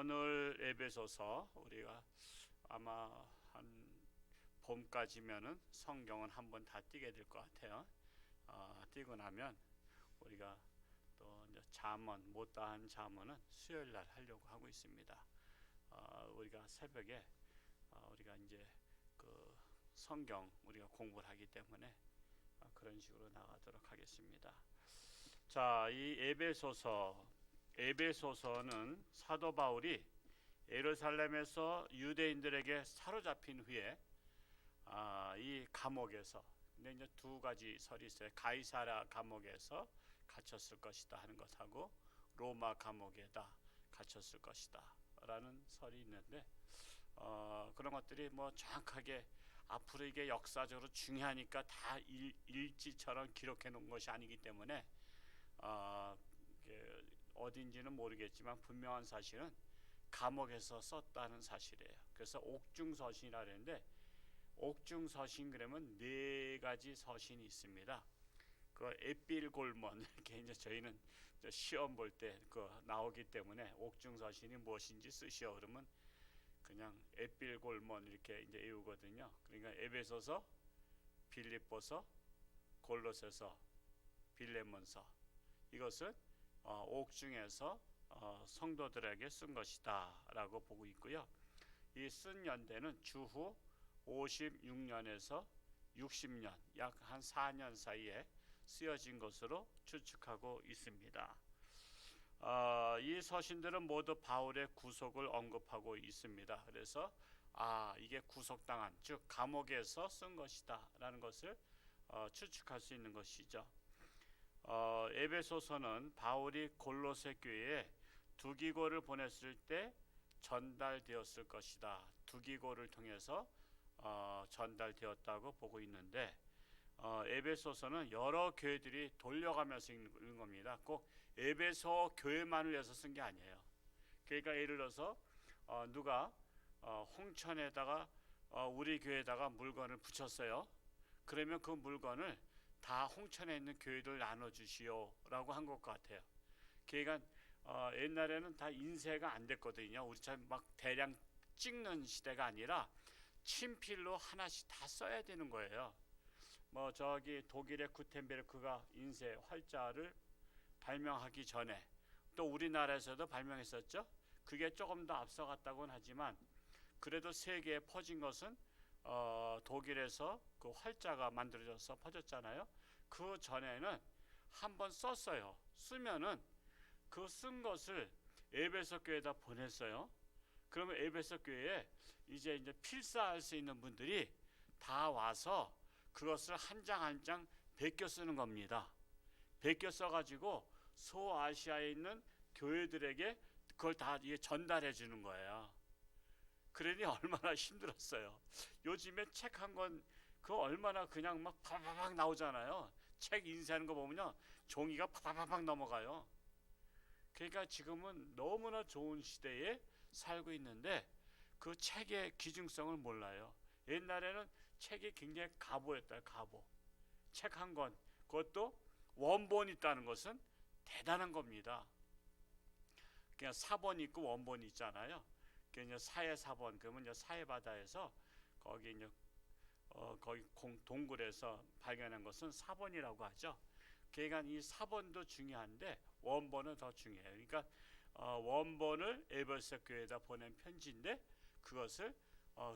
오늘 에베소서 우리가 아마 한 봄까지면은 성경은 한번 다 띄게 될 것 같아요. 띄고 나면 우리가 또 이제 잠언 못다한 잠언은 수요일 날 하려고 하고 있습니다. 우리가 새벽에 우리가 이제 그 성경 우리가 공부를 하기 때문에 그런 식으로 나가도록 하겠습니다. 자, 이 에베소서는 사도 바울이 예루살렘에서 유대인들에게 사로잡힌 후에 이 감옥에서, 근데 이제 두 가지 설이 있어요. 가이사랴 감옥에서 갇혔을 것이다 하는 것하고 로마 감옥에다 갇혔을 것이다 라는 설이 있는데 그런 것들이 뭐 정확하게 앞으로 이게 역사적으로 중요하니까 다 일지처럼 기록해 놓은 것이 아니기 때문에 어딘지는 모르겠지만 분명한 사실은 감옥에서 썼다는 사실이에요. 그래서 옥중서신이라 그러는데, 옥중서신 그러면 네 가지 서신이 있습니다. 그 에필골몬 이렇게 이제 저희는 시험 볼 때 그 나오기 때문에 옥중서신이 무엇인지 쓰시오 그러면 그냥 에필골몬 이렇게 이제 외우거든요. 그러니까 에베소서, 빌립보서, 골로새서, 빌레몬서, 이것은 옥중에서 성도들에게 쓴 것이다 라고 보고 있고요. 이 쓴 연대는 주후 56년에서 60년, 약 한 4년 사이에 쓰여진 것으로 추측하고 있습니다. 이 서신들은 모두 바울의 구속을 언급하고 있습니다. 그래서 이게 구속당한, 즉 감옥에서 쓴 것이다 라는 것을 추측할 수 있는 것이죠. 에베소서는 바울이 골로새 교회에 두기고를 보냈을 때 전달되었을 것이다. 두기고를 통해서 전달되었다고 보고 있는데, 에베소서는 여러 교회들이 돌려가면서 읽는 겁니다. 꼭 에베소 교회만을 위해서 쓴 게 아니에요. 그러니까 예를 들어서 누가 홍천에다가 우리 교회에다가 물건을 붙였어요. 그러면 그 물건을 다 홍천에 있는 교회들 나눠주시오 라고 한 것 같아요. 그러니까 옛날에는 다 인쇄가 안 됐거든요. 우리처럼 막 대량 찍는 시대가 아니라 친필로 하나씩 다 써야 되는 거예요. 뭐 저기 독일의 구텐베르크가 인쇄 활자를 발명하기 전에 또 우리나라에서도 발명했었죠. 그게 조금 더 앞서갔다고는 하지만 그래도 세계에 퍼진 것은 독일에서 그 활자가 만들어져서 퍼졌잖아요. 그 전에는 한번 썼어요. 쓰면은 그 쓴 것을 에베소 교회에다 보냈어요. 그러면 에베소 교회에 이제 필사할 수 있는 분들이 다 와서 그것을 한 장 한 장 베껴 쓰는 겁니다. 베껴 써가지고 소아시아에 있는 교회들에게 그걸 다 전달해 주는 거예요. 그러니 얼마나 힘들었어요. 요즘에 책 한 권 그 얼마나 그냥 막 파파박 나오잖아요. 책 인쇄하는 거 보면요, 종이가 파파박 넘어가요. 그러니까 지금은 너무나 좋은 시대에 살고 있는데 그 책의 기중성을 몰라요. 옛날에는 책이 굉장히 가보였다. 가보. 책 한 권, 그것도 원본이 있다는 것은 대단한 겁니다. 그냥 사본이 있고 원본이 있잖아요. 그냥 사해사본, 그러면 사해바다에서 거기 거기 동굴에서 발견한 것은 사본이라고 하죠. 그러니까 이 사본도 중요한데 원본은 더 중요해요. 그러니까 원본을 에베소 교회에다 보낸 편지인데 그것을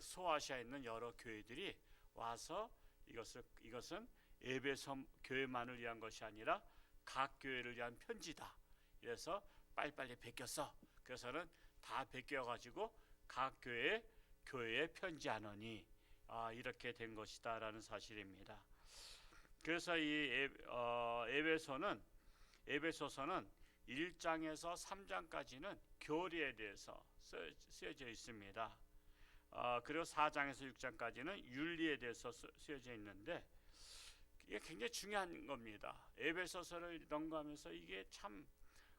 소아시아에 있는 여러 교회들이 와서 이것은 에베소 교회만을 위한 것이 아니라 각 교회를 위한 편지다. 그래서 빨리빨리 베꼈어. 그래서는 다 베껴가지고 각 교회에 편지하노니 이렇게 된 것이다라는 사실입니다. 그래서 이 에베소서는 1장에서 3장까지는 교리에 대해서 쓰여져 있습니다. 그리고 4장에서 6장까지는 윤리에 대해서 쓰여져 있는데 이게 굉장히 중요한 겁니다. 에베소서를 연구하면서 이게 참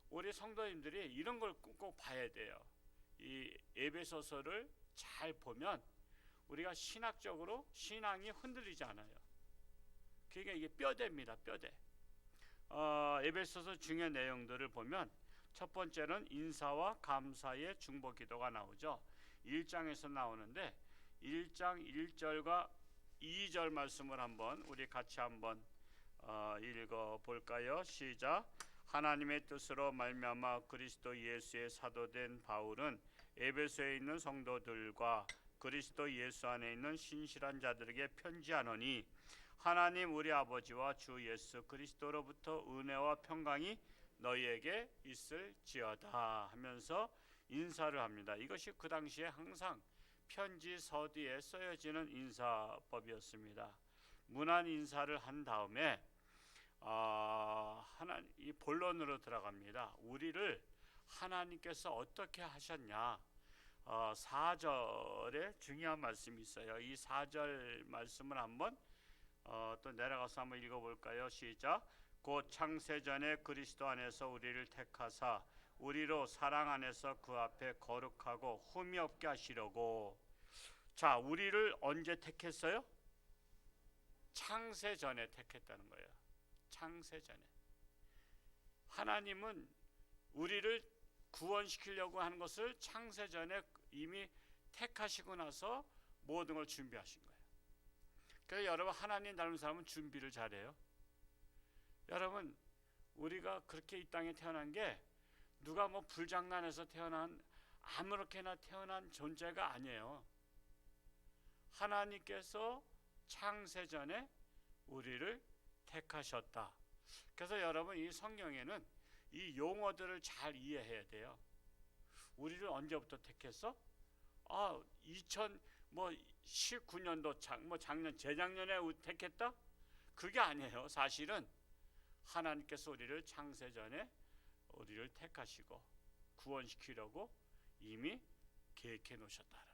우리 성도님들이 이런 걸 꼭 봐야 돼요. 이 에베소서를 잘 보면 우리가 신학적으로 신앙이 흔들리지 않아요. 그러니까 이게 뼈대입니다. 뼈대. 에베소서 중요한 내용들을 보면 첫 번째는 인사와 감사의 중보 기도가 나오죠. 1장에서 나오는데 1장 1절과 2절 말씀을 한번 우리 같이 한번 읽어 볼까요? 시작. 하나님의 뜻으로 말미암아 그리스도 예수의 사도된 바울은 에베소에 있는 성도들과 그리스도 예수 안에 있는 신실한 자들에게 편지하노니 하나님 우리 아버지와 주 예수 그리스도로부터 은혜와 평강이 너희에게 있을지어다 하면서 인사를 합니다. 이것이 그 당시에 항상 편지 서두에 쓰여지는 인사법이었습니다. 문안 인사를 한 다음에 이 본론으로 들어갑니다. 우리를 하나님께서 어떻게 하셨냐. 4절에 중요한 말씀이 있어요. 이 4절 말씀을 한번 또 내려가서 한번 읽어볼까요? 시작. 곧 창세전에 그리스도 안에서 우리를 택하사 우리로 사랑 안에서 그 앞에 거룩하고 흠이 없게 하시려고. 자, 우리를 언제 택했어요? 창세전에 택했다는 거예요. 창세전에. 하나님은 우리를 구원시키려고 하는 것을 창세전에 이미 택하시고 나서 모든 걸 준비하신 거예요. 그래서 여러분, 하나님 닮은 사람은 준비를 잘해요. 여러분, 우리가 그렇게 이 땅에 태어난 게 누가 뭐 불장난해서 태어난 아무렇게나 태어난 존재가 아니에요. 하나님께서 창세전에 우리를 택하셨다. 그래서 여러분, 이 성경에는 이 용어들을 잘 이해해야 돼요. 우리를 언제부터 택했어? 2019년도 작년 재작년에 택했다? 그게 아니에요. 사실은 하나님께서 우리를 창세전에 우리를 택하시고 구원시키려고 이미 계획해 놓으셨다는 거예요.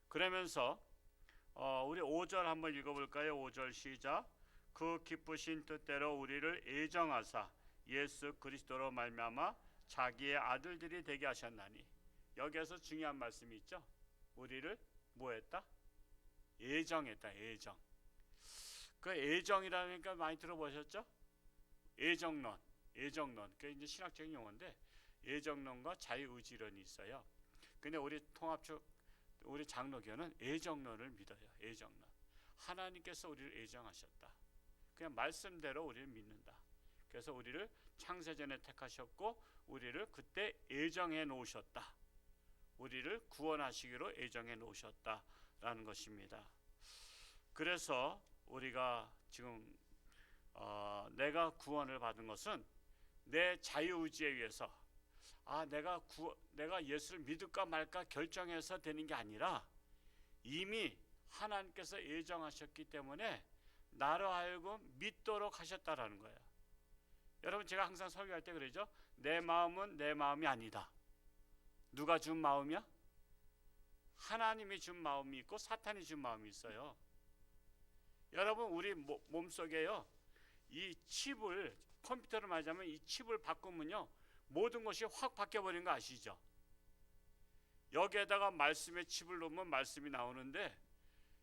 그러면서 우리 5절 한번 읽어볼까요? 5절 시작. 그 기쁘신 뜻대로 우리를 애정하사 예수 그리스도로 말미암아 자기의 아들들이 되게 하셨나니. 여기에서 중요한 말씀이 있죠. 우리를 뭐했다? 애정했다. 애정. 그 애정이라는 거 많이 들어보셨죠? 애정론. 그 이제 신학적인 용어인데 애정론과 자유의지론이 있어요. 근데 우리 우리 장로교는 애정론을 믿어요. 애정론. 하나님께서 우리를 애정하셨다. 그냥 말씀대로 우리를 믿는다. 그래서 우리를 창세전에 택하셨고 우리를 그때 애정해 놓으셨다. 우리를 구원하시기로 애정해 놓으셨다라는 것입니다. 그래서 우리가 지금 내가 구원을 받은 것은 내 자유의지에 의해서 내가 예수를 믿을까 말까 결정해서 되는 게 아니라 이미 하나님께서 애정하셨기 때문에 나로 하여금 믿도록 하셨다라는 거예요. 여러분, 제가 항상 설교할 때 그러죠. 내 마음은 내 마음이 아니다. 누가 준 마음이야? 하나님이 준 마음이 있고 사탄이 준 마음이 있어요. 여러분, 우리 몸속에요, 이 칩을, 컴퓨터를 말하자면 이 칩을 바꾸면요 모든 것이 확 바뀌어버린 거 아시죠? 여기에다가 말씀의 칩을 넣으면 말씀이 나오는데,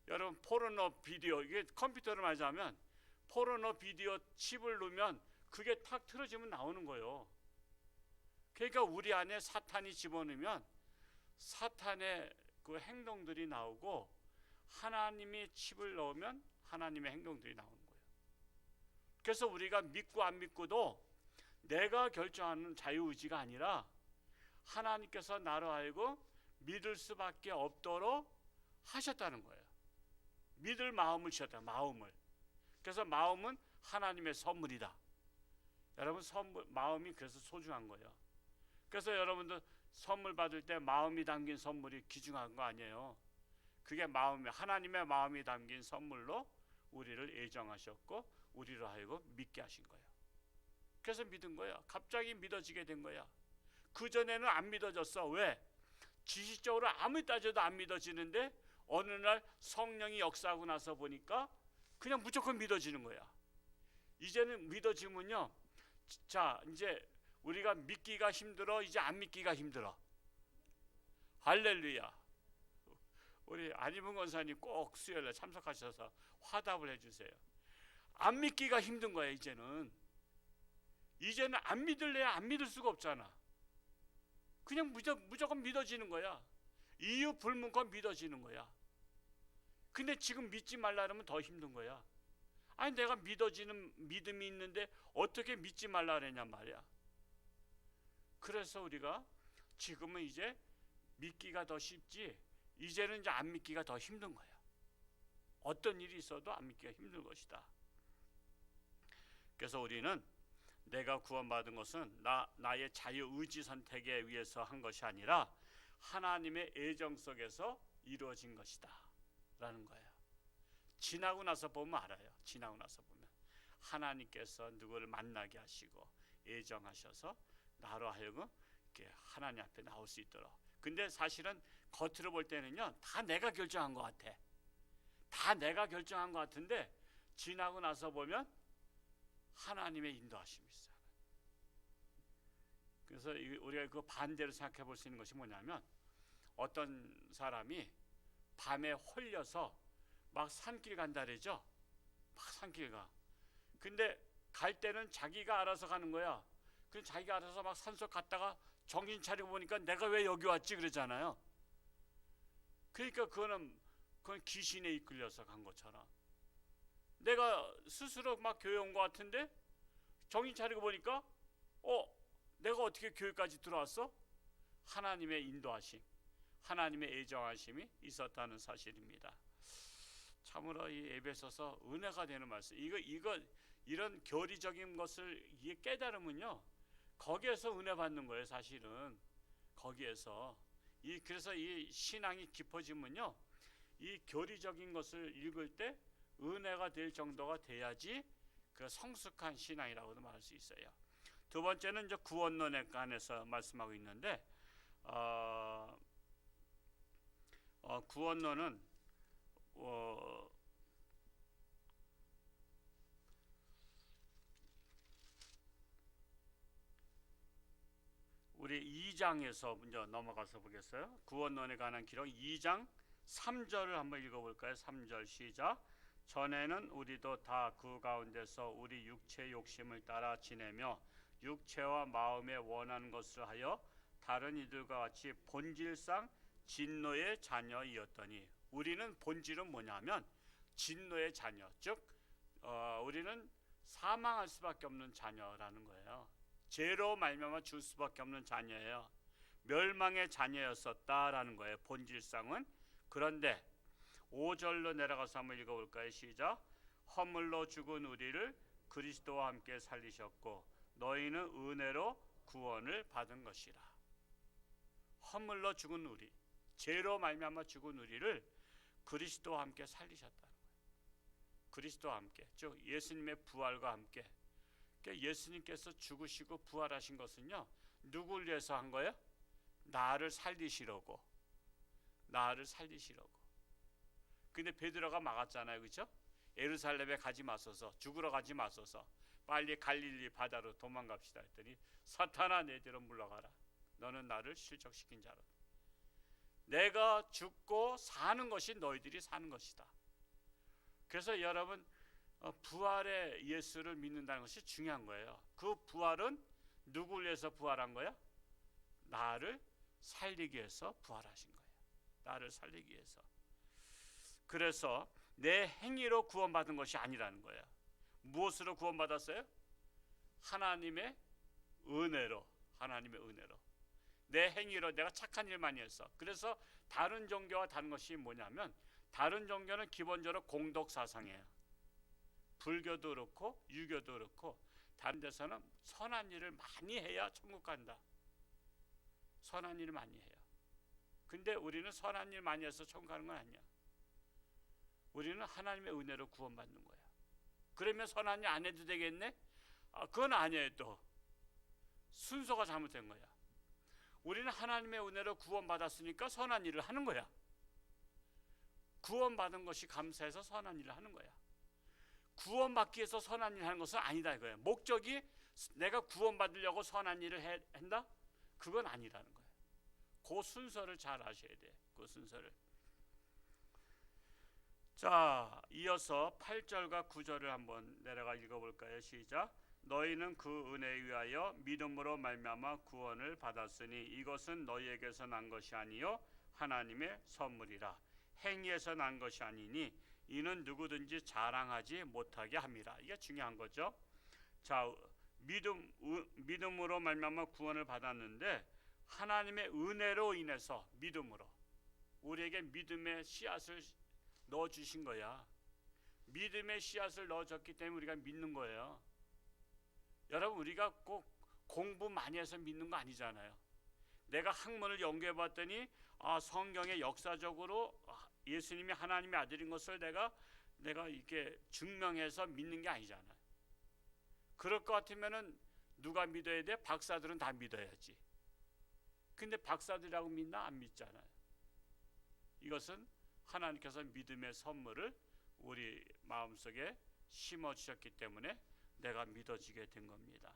여러분, 포르노 비디오, 이게 컴퓨터를 말하자면 포르노 비디오 칩을 넣으면 그게 탁 틀어지면 나오는 거예요. 그러니까 우리 안에 사탄이 집어넣으면 사탄의 그 행동들이 나오고, 하나님의 칩을 넣으면 하나님의 행동들이 나오는 거예요. 그래서 우리가 믿고 안 믿고도 내가 결정하는 자유의지가 아니라 하나님께서 나로 하여금 믿을 수밖에 없도록 하셨다는 거예요. 믿을 마음을 주셨다. 마음을. 그래서 마음은 하나님의 선물이다. 여러분, 마음이 그래서 소중한 거예요. 그래서 여러분들 선물 받을 때 마음이 담긴 선물이 귀중한 거 아니에요. 그게 하나님의 마음이 담긴 선물로 우리를 애정하셨고 우리로 하여금 믿게 하신 거예요. 그래서 믿은 거야. 갑자기 믿어지게 된 거야. 그전에는 안 믿어졌어. 왜? 지식적으로 아무리 따져도 안 믿어지는데 어느 날 성령이 역사하고 나서 보니까 그냥 무조건 믿어지는 거야. 이제는 믿어지면요, 자, 이제 우리가 믿기가 힘들어. 이제 안 믿기가 힘들어. 할렐루야. 우리 안희문 권사님 꼭 수요일에 참석하셔서 화답을 해주세요. 안 믿기가 힘든 거예요. 이제는 안 믿을래야 안 믿을 수가 없잖아. 그냥 무조건 믿어지는 거야. 이유 불문껏 믿어지는 거야. 근데 지금 믿지 말라면 더 힘든 거야. 아니 내가 믿어지는 믿음이 있는데 어떻게 믿지 말라 그러냐 말이야. 그래서 우리가 지금은 이제 믿기가 더 쉽지, 이제는 이제 안 믿기가 더 힘든 거야. 어떤 일이 있어도 안 믿기가 힘든 것이다. 그래서 우리는 내가 구원받은 것은 나의 자유의지 선택에 의해서 한 것이 아니라 하나님의 애정 속에서 이루어진 것이다 라는 거예요. 지나고 나서 보면 알아요. 지나고 나서 보면 하나님께서 누구를 만나게 하시고 애정하셔서 나로 하여금 이렇게 하나님 앞에 나올 수 있도록. 근데 사실은 겉으로 볼 때는요, 다 내가 결정한 것 같아. 다 내가 결정한 것 같은데 지나고 나서 보면 하나님의 인도하심이 있어요. 그래서 우리가 그 반대로 생각해 볼 수 있는 것이 뭐냐면, 어떤 사람이 밤에 홀려서 막 산길 간다 그러죠. 막 산길 가. 근데 갈 때는 자기가 알아서 가는 거야. 그 자기가 알아서 막 산속 갔다가 정신 차리고 보니까 내가 왜 여기 왔지 그러잖아요. 그러니까 그건 귀신에 이끌려서 간 것처럼, 내가 스스로 막 교회 온 것 같은데 정신 차리고 보니까 내가 어떻게 교회까지 들어왔어? 하나님의 인도하심, 하나님의 애정하심이 있었다는 사실입니다. 참으로 이 에베소서 은혜가 되는 말씀. 이런 교리적인 것을 이게 깨달으면요, 거기에서 은혜 받는 거예요. 사실은 거기에서 그래서 이 신앙이 깊어지면요, 이 교리적인 것을 읽을 때 은혜가 될 정도가 돼야지 그 성숙한 신앙이라고도 말할 수 있어요. 두 번째는 이제 구원론에 관해서 말씀하고 있는데, 구원론은 우리 2장에서 먼저 넘어가서 보겠어요. 구원론에 관한 기록 2장 3절을 한번 읽어볼까요? 3절 시작. 전에는 우리도 다 그 가운데서 우리 육체 욕심을 따라 지내며 육체와 마음에 원하는 것을 하여 다른 이들과 같이 본질상 진노의 자녀이었더니, 우리는 본질은 뭐냐면 진노의 자녀, 즉 우리는 사망할 수밖에 없는 자녀라는 거예요. 죄로 말미암아 줄 수밖에 없는 자녀예요. 멸망의 자녀였었다라는 거예요, 본질상은. 그런데 5절로 내려가서 한번 읽어볼까요? 시작. 허물로 죽은 우리를 그리스도와 함께 살리셨고 너희는 은혜로 구원을 받은 것이라. 허물로 죽은 우리, 죄로 말미암아 죽은 우리를 그리스도와 함께 살리셨다는 거예요. 그리스도와 함께, 즉 예수님의 부활과 함께. 그러니까 예수님께서 죽으시고 부활하신 것은요, 누구를 위해서 한 거예요? 나를 살리시려고. 나를 살리시려고. 근데 베드로가 막았잖아요, 그렇죠? 예루살렘에 가지 마소서, 죽으러 가지 마소서, 빨리 갈릴리 바다로 도망갑시다 했더니, 사탄아 내게로 물러가라. 너는 나를 실족시킨 자로. 내가 죽고 사는 것이 너희들이 사는 것이다. 그래서 여러분, 부활의 예수를 믿는다는 것이 중요한 거예요. 그 부활은 누구를 위해서 부활한 거야? 나를 살리기 위해서 부활하신 거예요. 나를 살리기 위해서. 그래서 내 행위로 구원받은 것이 아니라는 거예요. 무엇으로 구원받았어요? 하나님의 은혜로. 하나님의 은혜로. 내 행위로 내가 착한 일 많이 했어. 그래서 다른 종교와 다른 것이 뭐냐면, 다른 종교는 기본적으로 공덕 사상이에요. 불교도 그렇고 유교도 그렇고, 다른 데서는 선한 일을 많이 해야 천국 간다. 선한 일을 많이 해요. 근데 우리는 선한 일 많이 해서 천국 가는 건 아니야. 우리는 하나님의 은혜로 구원받는 거야. 그러면 선한 일 안 해도 되겠네? 그건 아니에요. 또 순서가 잘못된 거야. 우리는 하나님의 은혜로 구원받았으니까 선한 일을 하는 거야. 구원받은 것이 감사해서 선한 일을 하는 거야. 구원받기 위해서 선한 일을 하는 것은 아니다 이거야. 목적이 내가 구원받으려고 선한 일을 한다? 그건 아니라는 거야. 그 순서를 잘 아셔야 돼. 그 순서를. 자, 이어서 8절과 9절을 한번 내려가 읽어볼까요? 시작. 너희는 그 은혜에 의하여 믿음으로 말미암아 구원을 받았으니 이것은 너희에게서 난 것이 아니요 하나님의 선물이라. 행위에서 난 것이 아니니 이는 누구든지 자랑하지 못하게 함이라. 이게 중요한 거죠. 자, 믿음으로 말미암아 구원을 받았는데 하나님의 은혜로 인해서 믿음으로 우리에게 믿음의 씨앗을 넣어 주신 거야. 믿음의 씨앗을 넣어 줬기 때문에 우리가 믿는 거예요. 여러분, 우리가 꼭 공부 많이 해서 믿는 거 아니잖아요. 내가 학문을 연구해 봤더니 성경에 역사적으로 예수님이 하나님의 아들인 것을 내가 이렇게 증명해서 믿는 게 아니잖아요. 그럴 것 같으면은 누가 믿어야 돼? 박사들은 다 믿어야지. 근데 박사들이라고 믿나? 안 믿잖아요. 이것은 하나님께서 믿음의 선물을 우리 마음속에 심어 주셨기 때문에 내가 믿어지게 된 겁니다.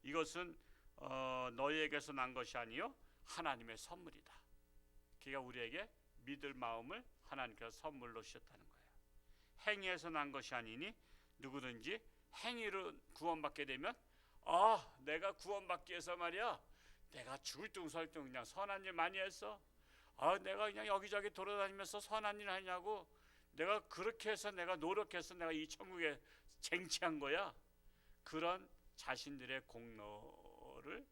이것은 너희에게서 난 것이 아니요 하나님의 선물이다. 그러니까 우리에게 믿을 마음을 하나님께서 선물로 주셨다는 거예요. 행위에서 난 것이 아니니 누구든지 행위로 구원받게 되면 내가 구원받기 위해서 말이야, 내가 죽을 둥설둥 그냥 선한 일 많이 했어. 내가 그냥 여기저기 돌아다니면서 선한 일 하냐고, 내가 그렇게 해서 내가 노력해서 내가 이 천국에 쟁취한 거야. 그런 자신들의 공로를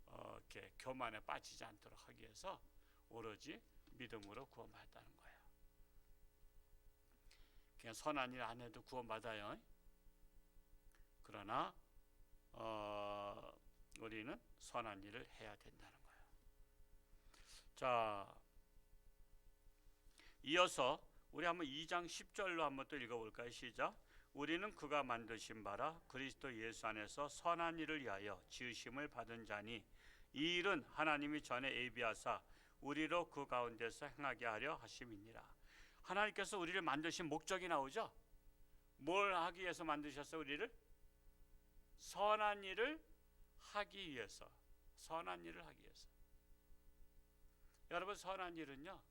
이렇게 교만에 빠지지 않도록 하기 위해서 오로지 믿음으로 구원받았다는 거예요. 그냥 선한 일 안 해도 구원받아요. 그러나 우리는 선한 일을 해야 된다는 거예요. 자, 이어서 우리 한번 2장 10절로 한번 또 읽어볼까요? 시작. 우리는 그가 만드신 바라 그리스도 예수 안에서 선한 일을 위하여 지으심을 받은 자니 이 일은 하나님이 전에 예비하사 우리로 그 가운데서 행하게 하려 하심이니라. 하나님께서 우리를 만드신 목적이 나오죠. 뭘 하기 위해서 만드셨어요? 우리를 선한 일을 하기 위해서. 선한 일을 하기 위해서. 여러분, 선한 일은요,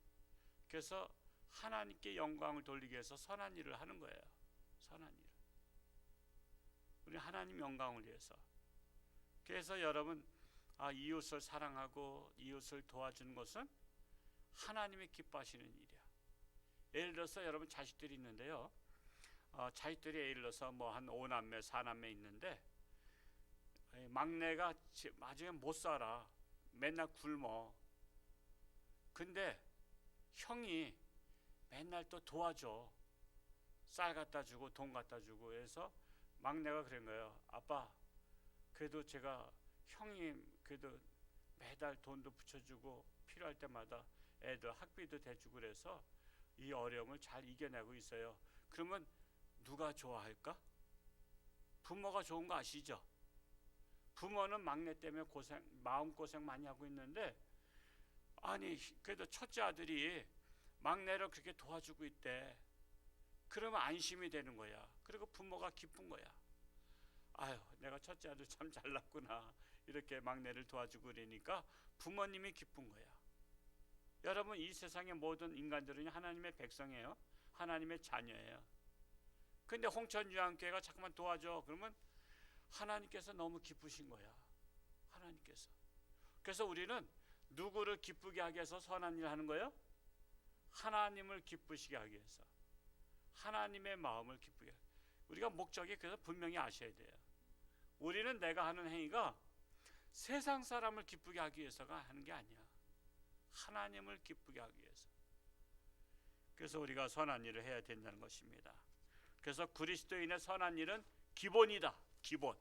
그래서 하나님께 영광을 돌리기 위해서 선한 일을 하는 거예요. 선한 일. 우리 하나님 영광을 위해서. 그래서 여러분, 이웃을 사랑하고 이웃을 도와주는 것은 하나님이 기뻐하시는 일이야. 예를 들어서 여러분 자식들이 있는데요, 자식들이 예를 들어서 뭐 한 5남매 4남매 있는데 막내가 나중에 못 살아. 맨날 굶어. 근데 형이 맨날 또 도와줘. 쌀 갖다 주고 돈 갖다 주고 해서 막내가 그런 거예요. 아빠, 그래도 제가 형이 그래도 매달 돈도 붙여주고 필요할 때마다 애들 학비도 대주고 그래서 이 어려움을 잘 이겨내고 있어요. 그러면 누가 좋아할까? 부모가 좋은 거 아시죠? 부모는 막내 때문에 마음고생 많이 하고 있는데, 아니 그래도 첫째 아들이 막내를 그렇게 도와주고 있대. 그러면 안심이 되는 거야. 그리고 부모가 기쁜 거야. 아유, 내가 첫째 아들 참 잘났구나. 이렇게 막내를 도와주고 그러니까 부모님이 기쁜 거야. 여러분, 이 세상의 모든 인간들은 하나님의 백성이에요. 하나님의 자녀예요. 근데 홍천유한교회가 자꾸만 도와줘. 그러면 하나님께서 너무 기쁘신 거야. 하나님께서. 그래서 우리는 누구를 기쁘게 하기 위해서 선한 일을 하는 거예요? 하나님을 기쁘시게 하기 위해서. 하나님의 마음을 기쁘게. 우리가 목적이 그래서 분명히 아셔야 돼요. 우리는 내가 하는 행위가 세상 사람을 기쁘게 하기 위해서가 하는 게 아니야. 하나님을 기쁘게 하기 위해서. 그래서 우리가 선한 일을 해야 된다는 것입니다. 그래서 그리스도인의 선한 일은 기본이다. 기본.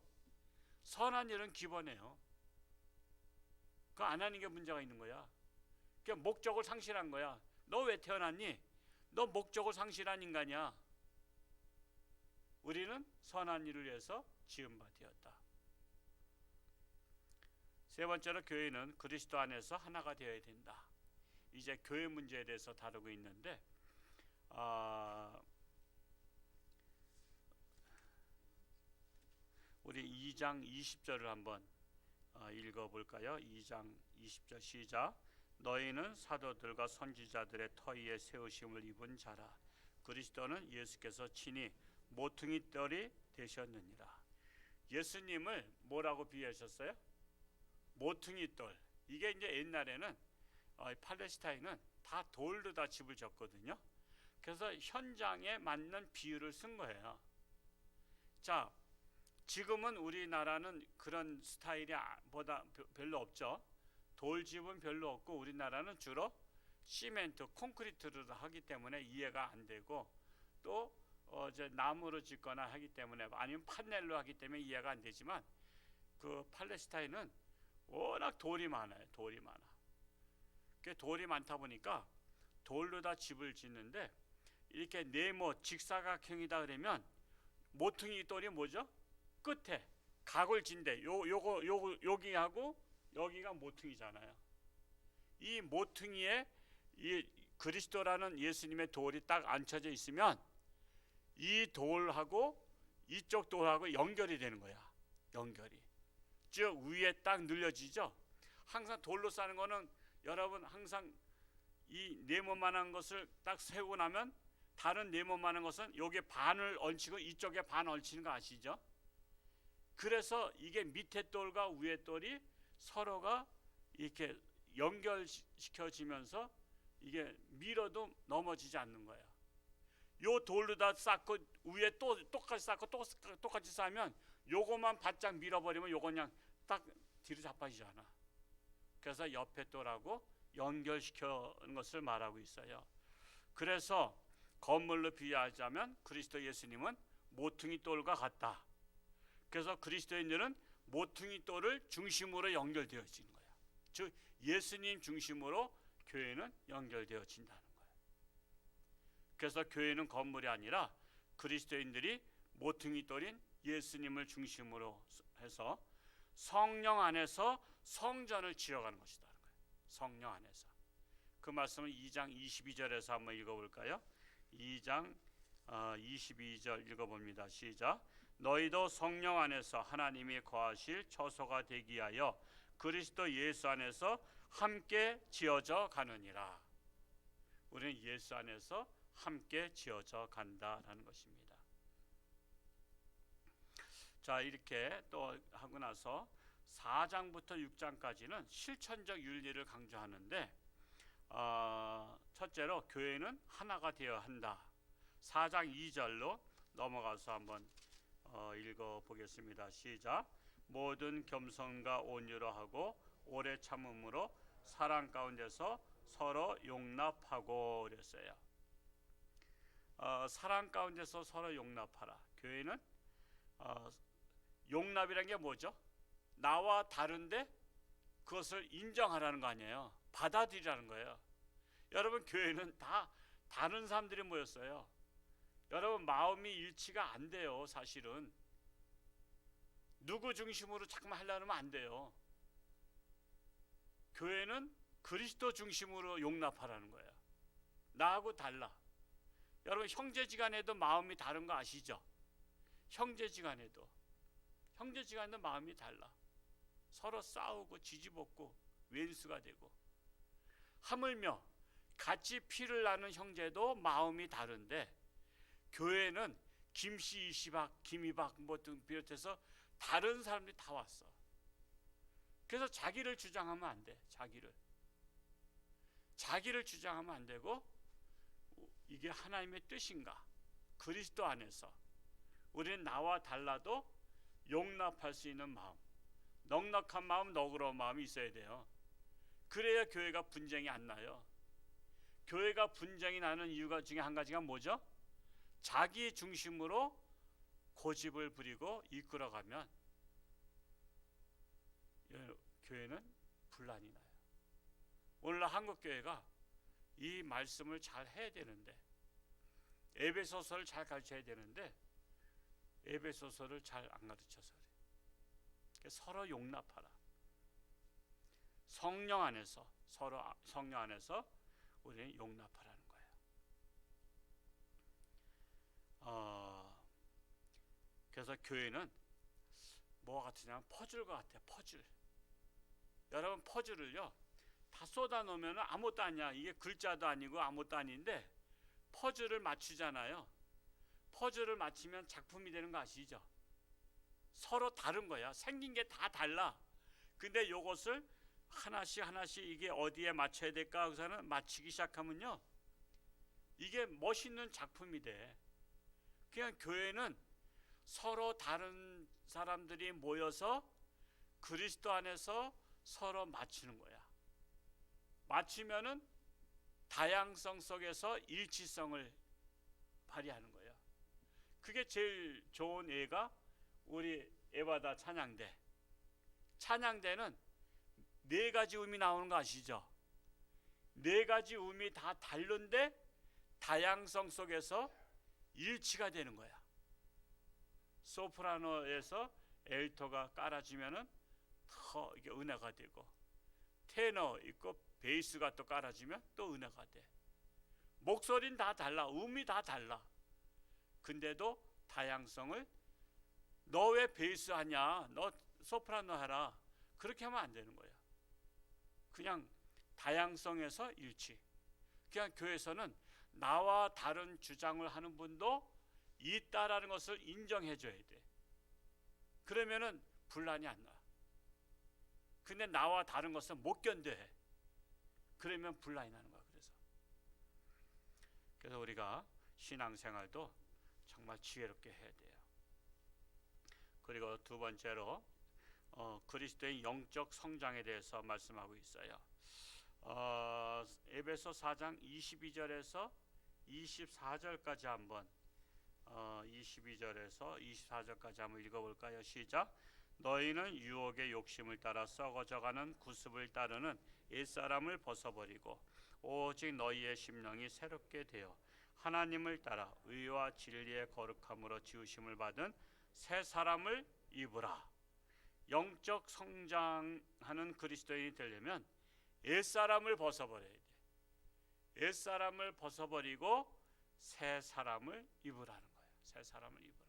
선한 일은 기본이에요. 그거 안 하는 게 문제가 있는 거야. 그러니까 목적을 상실한 거야. 너 왜 태어났니? 너 목적을 상실한 인간이야. 우리는 선한 일을 위해서 지은 바 되었다. 세 번째로 교회는 그리스도 안에서 하나가 되어야 된다. 이제 교회 문제에 대해서 다루고 있는데, 우리 2장 20절을 한번 읽어볼까요? 2장 20절 시작. 너희는 사도들과 선지자들의 터위에 세우심을 입은 자라. 그리스도는 예수께서 친히 모퉁이 떨이 되셨느니라. 예수님을 뭐라고 비유하셨어요? 모퉁이 돌. 이게 이제 옛날에는 팔레스타인은 다 돌로 다 집을 졌거든요. 그래서 현장에 맞는 비유를 쓴 거예요. 자, 지금은 우리나라는 그런 스타일이 보다 별로 없죠. 돌집은 별로 없고 우리나라는 주로 시멘트, 콘크리트로 하기 때문에 이해가 안 되고, 또 이제 나무로 짓거나 하기 때문에, 아니면 판넬로 하기 때문에 이해가 안 되지만, 그 팔레스타인은 워낙 돌이 많아요. 돌이 많아. 그 돌이 많다 보니까 돌로 다 집을 짓는데, 이렇게 네모 직사각형이다 그러면 모퉁이 돌이 뭐죠? 끝에 각을 진대. 여기하고 여기가 모퉁이잖아요. 이 모퉁이에 이 그리스도라는 예수님의 돌이 딱 앉혀져 있으면 이 돌하고 이쪽 돌하고 연결이 되는 거야. 연결이. 즉 위에 딱 늘려지죠. 항상 돌로 쌓는 거는 여러분 항상 이 네모만한 것을 딱 세우고 나면 다른 네모만한 것은 여기에 반을 얹히고 이쪽에 반 얹히는 거 아시죠? 그래서 이게 밑에 돌과 위에 돌이 서로가 이렇게 연결시켜지면서 이게 밀어도 넘어지지 않는 거예요. 요 돌로 다 쌓고 위에 또 똑같이 쌓고 똑같이 쌓으면 요거만 바짝 밀어버리면 요거 그냥 딱 뒤로 자빠지잖아. 그래서 옆에 돌하고 연결시키는 것을 말하고 있어요. 그래서 건물로 비유하자면 그리스도 예수님은 모퉁이 돌과 같다. 그래서 그리스도인들은 모퉁이 돌을 중심으로 연결되어지는 거야. 즉 예수님 중심으로 교회는 연결되어진다는 거예요. 그래서 교회는 건물이 아니라 그리스도인들이 모퉁이 돌인 예수님을 중심으로 해서 성령 안에서 성전을 지어가는 것이다. 성령 안에서. 그 말씀을 2장 22절에서 한번 읽어볼까요? 2장 22절 읽어봅니다. 시작. 너희도 성령 안에서 하나님이 거하실 처소가 되기 위하여 그리스도 예수 안에서 함께 지어져 가느니라. 우리는 예수 안에서 함께 지어져 간다라는 것입니다. 자, 이렇게 또 하고 나서 4장부터 6장까지는 실천적 윤리를 강조하는데, 첫째로 교회는 하나가 되어야 한다. 4장 2절로 넘어가서 한번 읽어보겠습니다. 시작. 모든 겸손과 온유로 하고 오래 참음으로 사랑 가운데서 서로 용납하고 그랬어요. 사랑 가운데서 서로 용납하라. 교회는 용납이라는 게 뭐죠? 나와 다른데 그것을 인정하라는 거 아니에요. 받아들이라는 거예요. 여러분 교회는 다 다른 사람들이 모였어요. 여러분 마음이 일치가 안 돼요. 사실은 누구 중심으로 자꾸만 하려면 안 돼요. 교회는 그리스도 중심으로 용납하라는 거예요. 나하고 달라. 여러분 형제지간에도 마음이 다른 거 아시죠? 형제지간에도 마음이 달라. 서로 싸우고 지지볶고 왼수가 되고, 하물며 같이 피를 나는 형제도 마음이 다른데 교회는 김씨, 이씨박, 김이박 뭐 등 비롯해서 다른 사람들이 다 왔어. 그래서 자기를 주장하면 안 돼. 자기를 주장하면 안 되고, 이게 하나님의 뜻인가? 그리스도 안에서 우리는 나와 달라도 용납할 수 있는 마음, 넉넉한 마음, 너그러운 마음이 있어야 돼요. 그래야 교회가 분쟁이 안 나요. 교회가 분쟁이 나는 이유가 중에 한 가지가 뭐죠? 자기 중심으로 고집을 부리고 이끌어가면 교회는 분란이 나요. 오늘날 한국교회가 이 말씀을 잘 해야 되는데, 에베소서를 잘 가르쳐야 되는데 에베소서를 잘 안 가르쳐서 그래. 서로 용납하라. 성령 안에서 우리는 용납하라는 거예요. 그래서 교회는 뭐가 같으냐면 퍼즐과 같아요. 퍼즐. 여러분 퍼즐을요 다 쏟아 놓으면 아무것도 아니야. 이게 글자도 아니고 아무것도 아닌데 퍼즐을 맞추잖아요. 퍼즐을 맞추면 작품이 되는 거 아시죠? 서로 다른 거야. 생긴 게 다 달라. 근데 요것을 하나씩 하나씩 이게 어디에 맞춰야 될까 하고서는 맞추기 시작하면요, 이게 멋있는 작품이 돼. 그냥 교회는 서로 다른 사람들이 모여서 그리스도 안에서 서로 맞추는 거야. 맞추면은 다양성 속에서 일치성을 발휘하는 거예요. 그게 제일 좋은 예가 우리 에바다 찬양대. 찬양대는 네 가지 음이 나오는 거 아시죠? 네 가지 음이 다 다른데 다양성 속에서 일치가 되는 거야. 소프라노에서 엘토가 깔아주면은 더 이게 은혜가 되고, 테너 있고 베이스가 또 깔아주면 또 은혜가 돼. 목소리는 다 달라, 음이 다 달라. 근데도 다양성을, 너 왜 베이스 하냐, 너 소프라노 해라, 그렇게 하면 안 되는 거야. 그냥 다양성에서 일치. 그냥 교회에서는 나와 다른 주장을 하는 분도 있다라는 것을 인정해 줘야 돼. 그러면은 분란이 안 나. 근데 나와 다른 것은 못 견뎌해. 그러면 분란이 나는 거야. 그래서 우리가 신앙생활도 정말 지혜롭게 해야 돼요. 그리고 두 번째로 그리스도의 영적 성장에 대해서 말씀하고 있어요. 에베소 4장 22절에서 24절까지 한번 22절에서 24절까지 한번 읽어볼까요? 시작. 너희는 유혹의 욕심을 따라 썩어져가는 구습을 따르는 옛사람을 벗어버리고 오직 너희의 심령이 새롭게 되어 하나님을 따라 의와 진리의 거룩함으로 지으심을 받은 새 사람을 입으라. 영적 성장하는 그리스도인이 되려면 옛사람을 벗어버려야 돼. 옛사람을 벗어버리고 새 사람을 입으라는 거예요. 새 사람을 입으라.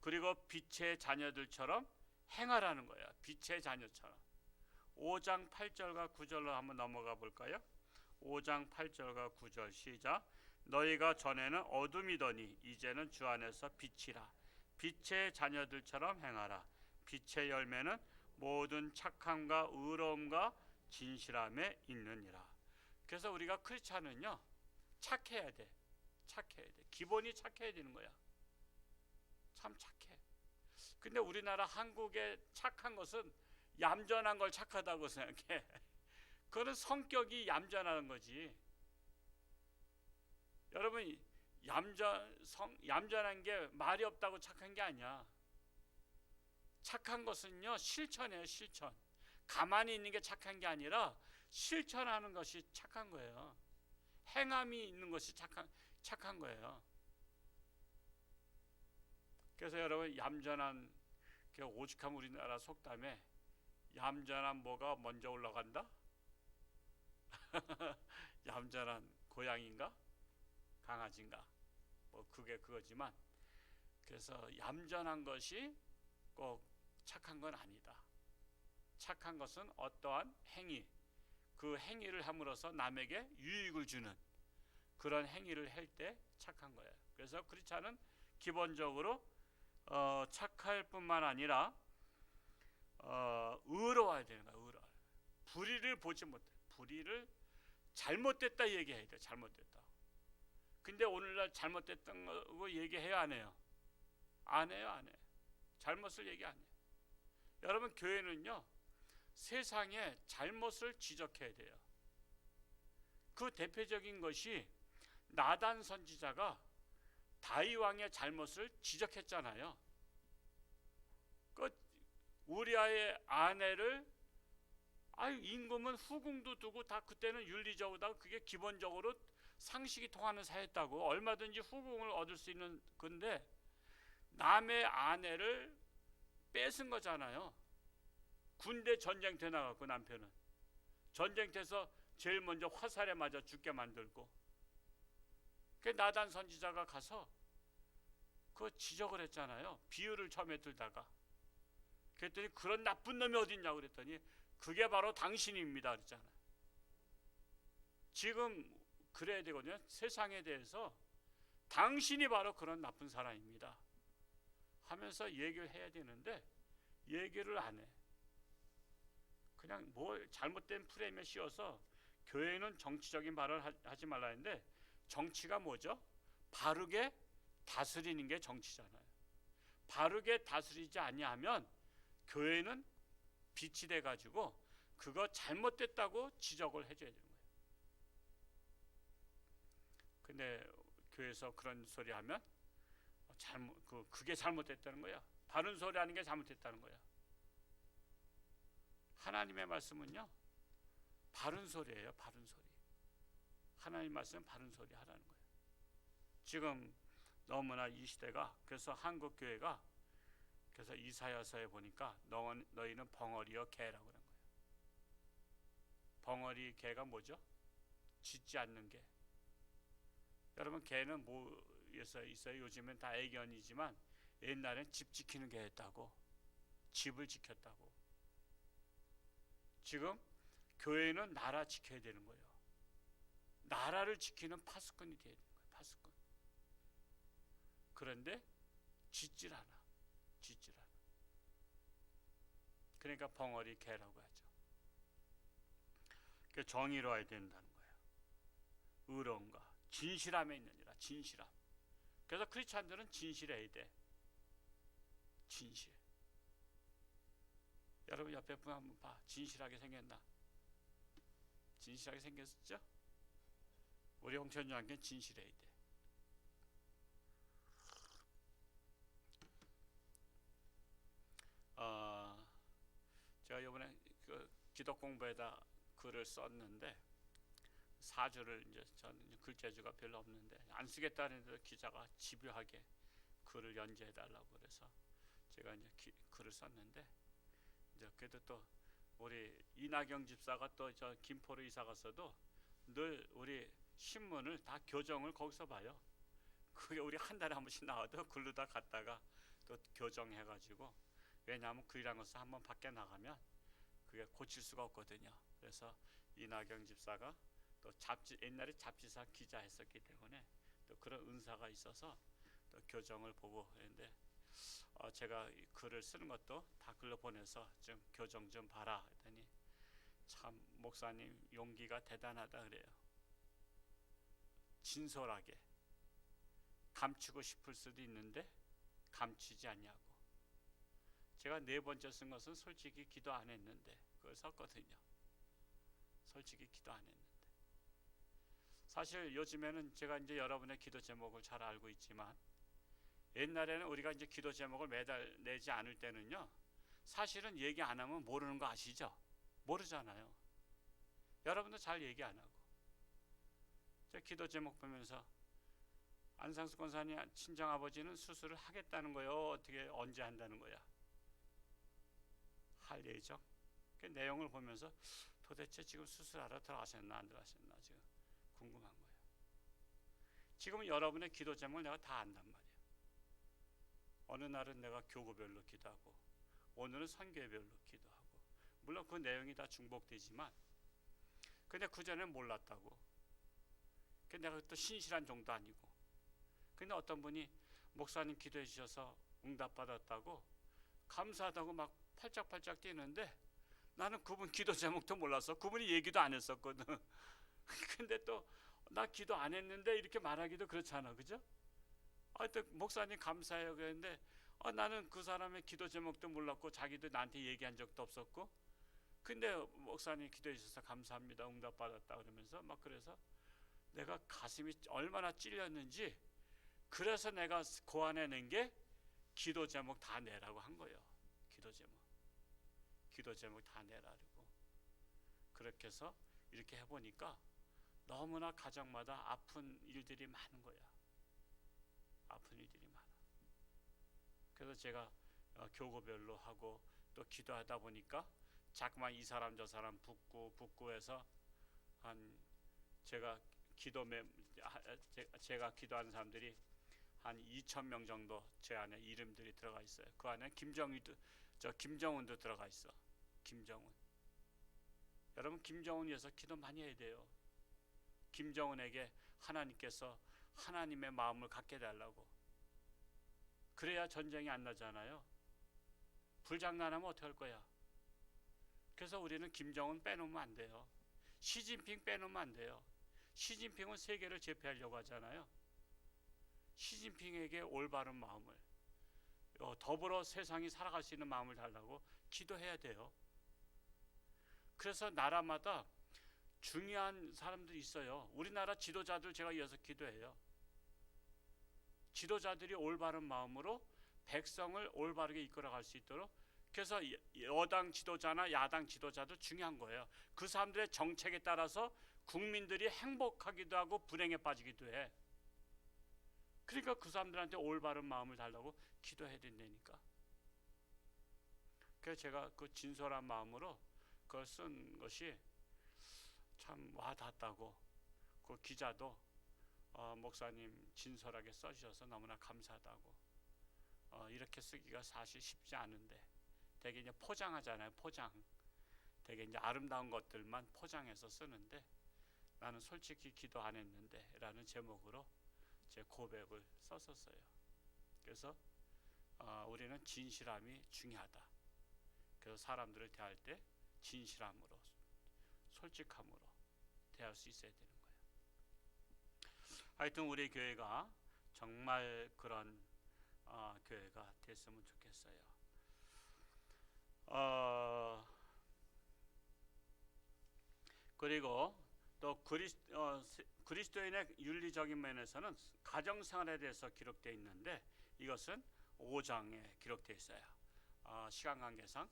그리고 빛의 자녀들처럼 행하라는 거예요. 빛의 자녀처럼. 5장 8절과 9절로 한번 넘어가 볼까요? 5장 8절과 9절 시작. 너희가 전에는 어둠이더니 이제는 주 안에서 빛이라. 빛의 자녀들처럼 행하라. 빛의 열매는 모든 착함과 의로움과 진실함에 있느니라. 그래서 우리가 크리스찬은요, 착해야 돼. 착해야 돼. 기본이 착해야 되는 거야. 참 착해. 근데 우리나라 한국의 착한 것은 얌전한 걸 착하다고 생각해. 그거는 성격이 얌전한 거지. 여러분, 얌전한 게 말이 없다고 착한 게 아니야. 착한 것은요, 실천이에요. 실천. 가만히 있는 게 착한 게 아니라 실천하는 것이 착한 거예요. 행함이 있는 것이 착한 거예요. 그래서 여러분, 얌전한, 오죽하면 우리나라 속담에 얌전한 뭐가 먼저 올라간다? 얌전한 고양이인가? 강아지인가? 뭐 그게 그거지만, 그래서 얌전한 것이 꼭 착한 건 아니다. 착한 것은 어떠한 행위, 그 행위를 함으로써 남에게 유익을 주는 그런 행위를 할 때 착한 거예요. 그래서 크리스찬은 기본적으로 착할 뿐만 아니라 의로워야 되는 거야. 의로워. 불의를 보지 못해. 불의를 잘못됐다 얘기해야 돼. 잘못됐다. 근데 오늘날 잘못됐던 거 얘기해요, 안 해요? 안 해요, 안 해. 잘못을 얘기 안 해요. 여러분, 교회는요, 세상에 잘못을 지적해야 돼요. 그 대표적인 것이 나단 선지자가 다윗 왕의 잘못을 지적했잖아요. 그 우리아의 아내를, 임금은 후궁도 두고 다 그때는 윤리적으로 그게 기본적으로 상식이 통하는 사회였다고. 얼마든지 후궁을 얻을 수 있는 건데 남의 아내를 뺏은 거잖아요. 군대 전쟁터 나갔고 남편은 전쟁터에서 제일 먼저 화살에 맞아 죽게 만들고, 그 나단 선지자가 가서 그 지적을 했잖아요. 비유를 처음에 들다가 그랬더니 그런 나쁜 놈이 어딨냐고 그랬더니 그게 바로 당신입니다 그랬잖아요. 지금 그래야 되거든요. 세상에 대해서 당신이 바로 그런 나쁜 사람입니다. 하면서 얘기를 해야 되는데 얘기를 안 해. 그냥 뭐 잘못된 프레임에 씌워서 교회는 정치적인 발언을 하지 말라 했는데 정치가 뭐죠? 바르게 다스리는 게 정치잖아요. 바르게 다스리지 아니하면 교회는 빛이 돼 가지고 그거 잘못됐다고 지적을 해줘야 되는 거예요. 근데 교회에서 그런 소리 하면 그게 잘못됐다는 거야. 바른 소리 하는 게 잘못됐다는 거야. 하나님의 말씀은요, 바른 소리예요. 바른 소리. 하나님 말씀은 바른 소리 하라는 거예요. 지금 너무나 이 시대가, 그래서 한국 교회가, 그래서 이사야서에 보니까 너희는 벙어리여 개라고 하는 거예요. 벙어리 개가 뭐죠? 짖지 않는 개. 여러분, 개는 뭐에서 있어요? 요즘엔 다 애견이지만 옛날엔 집 지키는 개였다고. 집을 지켰다고. 지금 교회는 나라 지켜야 되는 거예요. 나라를 지키는 파수꾼이 돼야 되는 거예요. 파수꾼. 그런데 짖질 않아. 짖질 않아. 그러니까 벙어리 개라고 하죠. 그 정의로워야 된다는 거예요. 의로움과 진실함에 있느니라. 진실함. 그래서 크리스찬들은 진실해야 돼. 진실. 여러분 옆에 분 한번 봐. 진실하게 생겼나? 진실하게 생겼죠? 우리 홍천중학교는 진실해야 돼. 제가 이번에 그 기독 공부에다 글을 썼는데 4주를 이제 저는 글재주가 별로 없는데 안 쓰겠다는데 기자가 집요하게 글을 연재해 달라고 그래서 제가 이제 글을 썼는데 이제 그래도 또 우리 이나경 집사가 또 저 김포로 이사 갔어도 늘 우리 신문을 다 교정을 거기서 봐요. 그게 우리 한 달에 한 번씩 나와도 글로 다 갔다가 또 교정해가지고, 왜냐하면 글이란 것은 한번 밖에 나가면 그게 고칠 수가 없거든요. 그래서 이나경 집사가 또 옛날에 잡지사 기자 했었기 때문에 또 그런 은사가 있어서 또 교정을 보고 했는데 제가 글을 쓰는 것도 다 글로 보내서 좀 교정 좀 봐라 했더니 참 목사님 용기가 대단하다 그래요. 진솔하게 감추고 싶을 수도 있는데 감추지 않냐고. 제가 4번째 쓴 것은 솔직히 기도 안 했는데 그걸 썼거든요. 솔직히 기도 안 했는데. 사실 요즘에는 제가 이제 여러분의 기도 제목을 잘 알고 있지만 옛날에는 우리가 이제 기도 제목을 매달 내지 않을 때는요, 사실은 얘기 안 하면 모르는 거 아시죠? 모르잖아요. 여러분도 잘 얘기 안 하고. 제가 기도 제목 보면서 안상수 권사님 친정아버지는 수술을 하겠다는 거예요? 어떻게 언제 한다는 거야? 할 예정? 그 내용을 보면서 도대체 지금 수술하러 들어가셨나 안 들어가셨나 지금 궁금한 거예요. 지금 여러분의 기도 제목을 내가 다 안단 말이에요. 어느 날은 내가 교구별로 기도하고 오늘은 선교별로 기도하고, 물론 그 내용이 다 중복되지만 근데 그전에는 몰랐다고. 근데 내가 또 신실한 종도 아니고. 근데 어떤 분이 목사님 기도해 주셔서 응답받았다고 감사하다고 막 팔짝팔짝 뛰는데 나는 그분 기도 제목도 몰랐어. 그분이 얘기도 안 했었거든. 근데 또 나 기도 안 했는데 이렇게 말하기도 그렇잖아, 그죠? 또 목사님 감사해요 그랬는데 나는 그 사람의 기도 제목도 몰랐고 자기도 나한테 얘기한 적도 없었고, 근데 목사님 기도해 주셔서 감사합니다 응답받았다 그러면서 막, 그래서 내가 가슴이 얼마나 찔렸는지, 그래서 내가 고안해낸 게 기도 제목 다 내라고 한 거예요. 기도 제목 다 내라고. 그렇게 해서 이렇게 해보니까 너무나 가정마다 아픈 일들이 많은 거야. 아픈 일들이 많아. 그래서 제가 교구별로 하고 또 기도하다 보니까 자꾸만 이 사람 저 사람 붙고 해서 한 제가 기도하는 사람들이 한 2,000명 정도 제 안에 이름들이 들어가 있어요. 그 안에 김정은도 들어가 있어. 김정은. 여러분 김정은 위해서 기도 많이 해야 돼요. 김정은에게 하나님께서 하나님의 마음을 갖게 해달라고. 그래야 전쟁이 안 나잖아요. 불장난하면 어떻게 할 거야? 그래서 우리는 김정은 빼놓으면 안 돼요. 시진핑 빼놓으면 안 돼요. 시진핑은 세계를 제패하려고 하잖아요. 시진핑에게 올바른 마음을, 더불어 세상이 살아갈 수 있는 마음을 달라고 기도해야 돼요. 그래서 나라마다 중요한 사람들이 있어요. 우리나라 지도자들 제가 이어서 기도해요. 지도자들이 올바른 마음으로 백성을 올바르게 이끌어갈 수 있도록, 그래서 여당 지도자나 야당 지도자도 중요한 거예요. 그 사람들의 정책에 따라서 국민들이 행복하기도 하고 불행에 빠지기도 해. 그러니까 그 사람들한테 올바른 마음을 달라고 기도해야 된다니까. 그래서 제가 그 진솔한 마음으로 그걸 쓴 것이 참 와닿았다고. 그 기자도 목사님 진솔하게 써주셔서 너무나 감사하다고. 이렇게 쓰기가 사실 쉽지 않은데 되게 이제 포장하잖아요. 포장. 되게 이제 아름다운 것들만 포장해서 쓰는데 나는 솔직히 기도 안 했는데 라는 제목으로 제 고백을 썼었어요. 그래서 우리는 진실함이 중요하다. 그래서 사람들을 대할 때 진실함으로 솔직함으로 대할 수 있어야 되는 거예요. 하여튼 우리 교회가 정말 그런 교회가 됐으면 좋겠어요. 그리고 또 그리스도인의 윤리적인 면에서는 가정생활에 대해서 기록되어 있는데 이것은 5장에 기록되어 있어요. 시간 관계상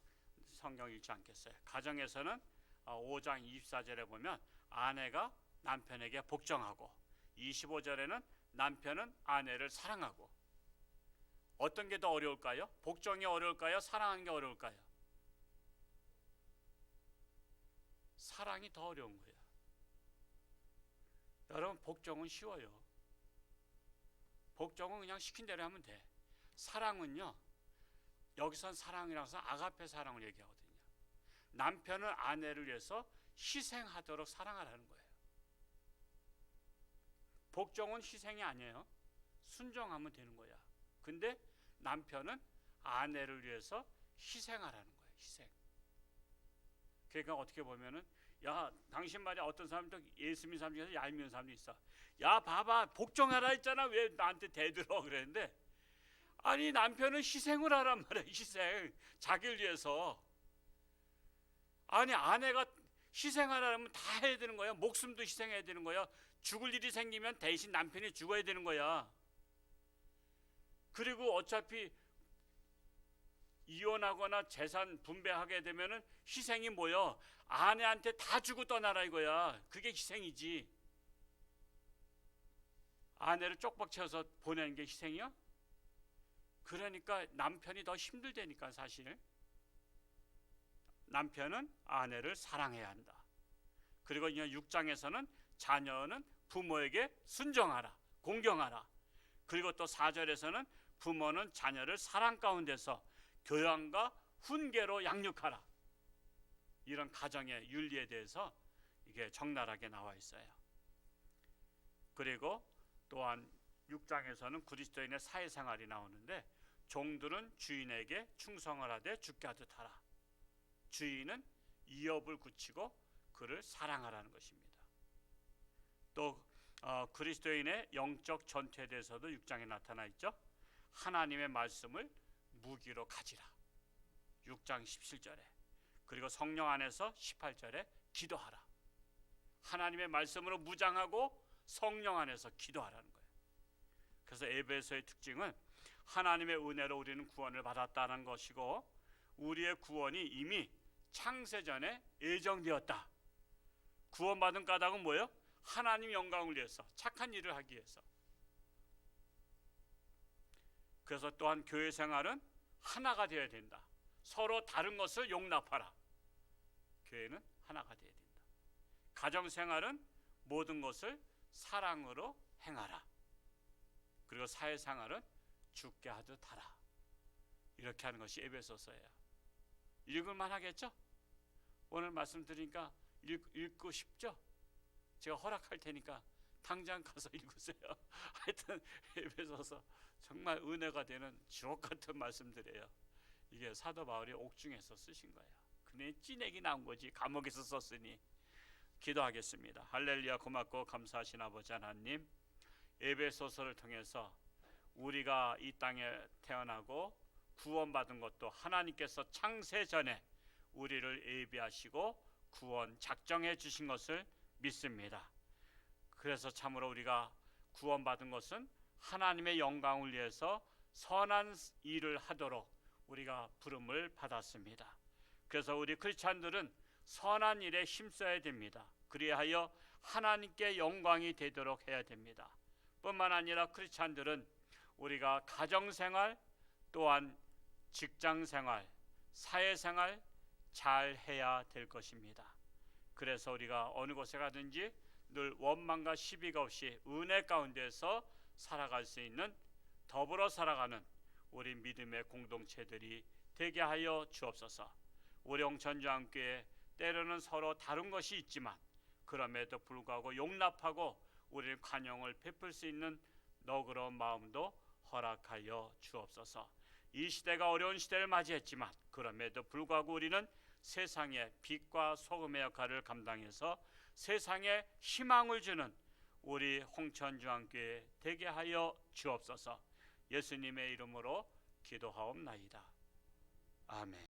성경 읽지 않겠어요. 가정에서는 5장 24절에 보면 아내가 남편에게 복종하고, 25절에는 남편은 아내를 사랑하고. 어떤 게 더 어려울까요? 복종이 어려울까요? 사랑하는 게 어려울까요? 사랑이 더 어려운 거예요. 여러분, 복종은 쉬워요. 복종은 그냥 시킨 대로 하면 돼. 사랑은요, 여기선 사랑이라서 아가페 사랑을 얘기하거든요. 남편은 아내를 위해서 희생하도록 사랑하라는 거예요. 복종은 희생이 아니에요. 순종하면 되는 거야. 근데 남편은 아내를 위해서 희생하라는 거예요. 희생. 그러니까 어떻게 보면은, 야, 당신 말이야. 어떤 사람도 예수 믿는 사람 중에서 얄미운 사람도 있어. 야, 봐봐, 복종하라 했잖아. 왜 나한테 대들어? 그랬는데, 아니, 남편은 희생을 하란 말이야. 희생. 자기를 위해서. 아니, 아내가 희생하라면 다 해야 되는 거야. 목숨도 희생해야 되는 거야. 죽을 일이 생기면 대신 남편이 죽어야 되는 거야. 그리고 어차피 이혼하거나 재산 분배하게 되면은 희생이 뭐야? 아내한테 다 주고 떠나라 이거야. 그게 희생이지. 아내를 쪽박 채워서 보내는 게 희생이야? 그러니까 남편이 더 힘들다니까. 사실 남편은 아내를 사랑해야 한다. 그리고 6장에서는 자녀는 부모에게 순종하라, 공경하라. 그리고 또 4절에서는 부모는 자녀를 사랑 가운데서 교양과 훈계로 양육하라. 이런 가정의 윤리에 대해서 이게 적나라하게 나와 있어요. 그리고 또한 6장에서는 그리스도인의 사회생활이 나오는데, 종들은 주인에게 충성을 하되 주께 하듯 하라. 주인은 이업을 굳히고 그를 사랑하라는 것입니다. 또 그리스도인의 영적 전투에 대해서도 6장에 나타나 있죠. 하나님의 말씀을 무기로 가지라. 6장 17절에. 그리고 성령 안에서 18절에 기도하라. 하나님의 말씀으로 무장하고 성령 안에서 기도하라는 거예요. 그래서 에베소의 특징은 하나님의 은혜로 우리는 구원을 받았다는 것이고, 우리의 구원이 이미 창세전에 예정되었다. 구원받은 까닭은 뭐예요? 하나님 영광을 위해서, 착한 일을 하기 위해서. 그래서 또한 교회 생활은 하나가 되어야 된다. 서로 다른 것을 용납하라. 교회는 하나가 되어야 된다. 가정 생활은 모든 것을 사랑으로 행하라. 그리고 사회 생활은 주께 하듯 하라. 이렇게 하는 것이 에베소서예요. 읽을만 하겠죠? 오늘 말씀드리니까 읽고 싶죠? 제가 허락할 테니까 당장 가서 읽으세요. 하여튼 에베소서 정말 은혜가 되는 주옥 같은 말씀들이에요. 이게 사도 바울이 옥중에서 쓰신 거예요. 그네 찐액이 나온 거지. 감옥에서 썼으니. 기도하겠습니다. 할렐루야. 고맙고 감사하신 아버지 하나님, 에베소서를 통해서 우리가 이 땅에 태어나고 구원받은 것도 하나님께서 창세 전에 우리를 예비하시고 구원 작정해 주신 것을 믿습니다. 그래서 참으로 우리가 구원받은 것은 하나님의 영광을 위해서 선한 일을 하도록 우리가 부름을 받았습니다. 그래서 우리 크리스찬들은 선한 일에 힘써야 됩니다. 그리하여 하나님께 영광이 되도록 해야 됩니다. 뿐만 아니라 크리스찬들은 우리가 가정생활 또한 직장생활, 사회생활 잘 해야 될 것입니다. 그래서 우리가 어느 곳에 가든지 늘 원망과 시비가 없이 은혜 가운데서 살아갈 수 있는, 더불어 살아가는 우리 믿음의 공동체들이 되게 하여 주옵소서. 우리 홍천주안교회 때로는 서로 다른 것이 있지만 그럼에도 불구하고 용납하고 우리를 관용을 베풀 수 있는 너그러운 마음도 허락하여 주옵소서. 이 시대가 어려운 시대를 맞이했지만 그럼에도 불구하고 우리는 세상의 빛과 소금의 역할을 감당해서 세상에 희망을 주는 우리 홍천주안교회 되게 하여 주옵소서. 예수님의 이름으로 기도하옵나이다. 아멘.